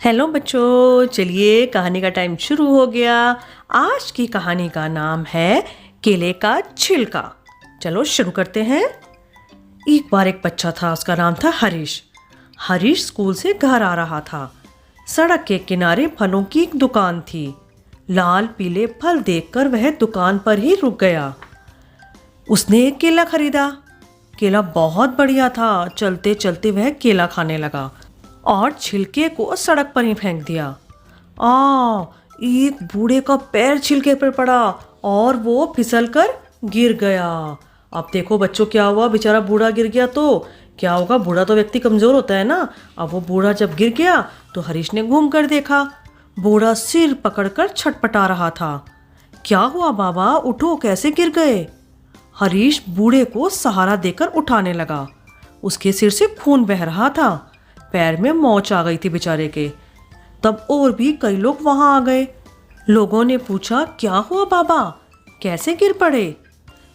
Hello बच्चों, चलिए कहानी का टाइम शुरू हो गया। आज की कहानी का नाम है केले का छिलका। चलो शुरू करते हैं। एक बार एक बच्चा था, उसका नाम था हरीश। हरीश स्कूल से घर आ रहा था। सड़क के किनारे फलों की एक दुकान थी। लाल पीले फल देखकर वह दुकान पर ही रुक गया। उसने एक केला खरीदा। केला बहुत बढ़िया था। चलते चलते वह केला खाने लगा और छिलके को सड़क पर ही फेंक दिया। एक बूढ़े का पैर छिलके पर पड़ा और वो फिसलकर गिर गया। अब देखो बच्चों, क्या हुआ? बेचारा बूढ़ा गिर गया तो क्या होगा? बूढ़ा तो व्यक्ति कमज़ोर होता है ना। अब वो बूढ़ा जब गिर गया तो हरीश ने घूम कर देखा। बूढ़ा सिर पकड़कर छटपटा रहा था। क्या हुआ बाबा, उठो, कैसे गिर गए? हरीश बूढ़े को सहारा देकर उठाने लगा। उसके सिर से खून बह रहा था। पैर में मोच आ गई थी बेचारे के। तब और भी कई लोग वहां आ गए। लोगों ने पूछा, क्या हुआ बाबा, कैसे गिर पड़े?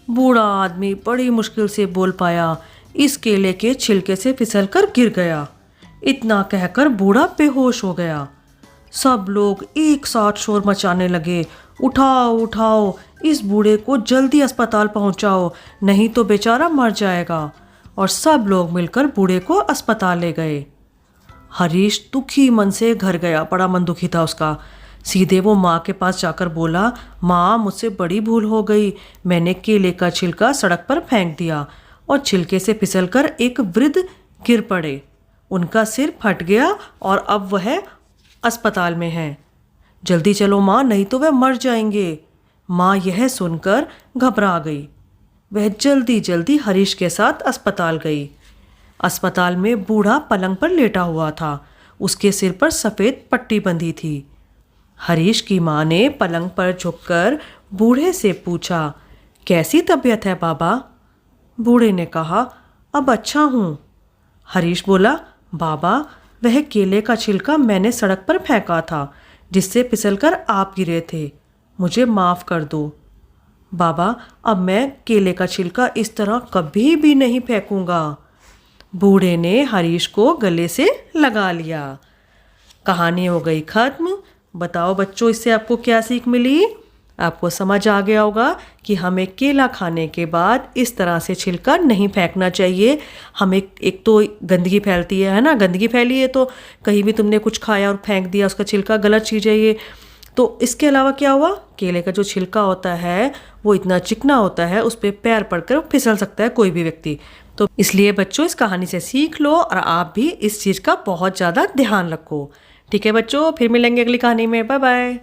बूढ़ा आदमी बड़ी मुश्किल से बोल पाया, इस केले के छिलके से फिसलकर गिर गया। इतना कहकर बूढ़ा बेहोश हो गया। सब लोग एक साथ शोर मचाने लगे, उठाओ उठाओ, इस बूढ़े को जल्दी अस्पताल पहुंचाओ, नहीं तो बेचारा मर जाएगा। और सब लोग मिलकर बूढ़े को अस्पताल ले गए। हरीश दुखी मन से घर गया। बड़ा मन दुखी था उसका। सीधे वो माँ के पास जाकर बोला, माँ, मुझसे बड़ी भूल हो गई। मैंने केले का छिलका सड़क पर फेंक दिया और छिलके से फिसलकर एक वृद्ध गिर पड़े। उनका सिर फट गया और अब वह अस्पताल में हैं। जल्दी चलो माँ, नहीं तो वह मर जाएंगे। माँ यह सुनकर घबरा गई। वह जल्दी जल्दी हरीश के साथ अस्पताल गई। अस्पताल में बूढ़ा पलंग पर लेटा हुआ था। उसके सिर पर सफ़ेद पट्टी बंधी थी। हरीश की माँ ने पलंग पर झुककर बूढ़े से पूछा, कैसी तबीयत है बाबा? बूढ़े ने कहा, अब अच्छा हूँ। हरीश बोला, बाबा, वह केले का छिलका मैंने सड़क पर फेंका था, जिससे फिसलकर आप गिरे थे। मुझे माफ़ कर दो बाबा, अब मैं केले का छिलका इस तरह कभी भी नहीं फेंकूंगा। बूढ़े ने हरीश को गले से लगा लिया। कहानी हो गई खत्म। बताओ बच्चों, इससे आपको क्या सीख मिली? आपको समझ आ गया होगा कि हमें केला खाने के बाद इस तरह से छिलका नहीं फेंकना चाहिए। हमें एक तो गंदगी फैलती है ना, गंदगी फैली है तो कहीं भी तुमने कुछ खाया और फेंक दिया उसका छिलका, गलत चीज़ है ये। तो इसके अलावा क्या हुआ, केले का जो छिलका होता है वो इतना चिकना होता है, उस पर पैर पड़कर फिसल सकता है कोई भी व्यक्ति। तो इसलिए बच्चों, इस कहानी से सीख लो और आप भी इस चीज़ का बहुत ज़्यादा ध्यान रखो। ठीक है बच्चों, फिर मिलेंगे अगली कहानी में। Bye bye.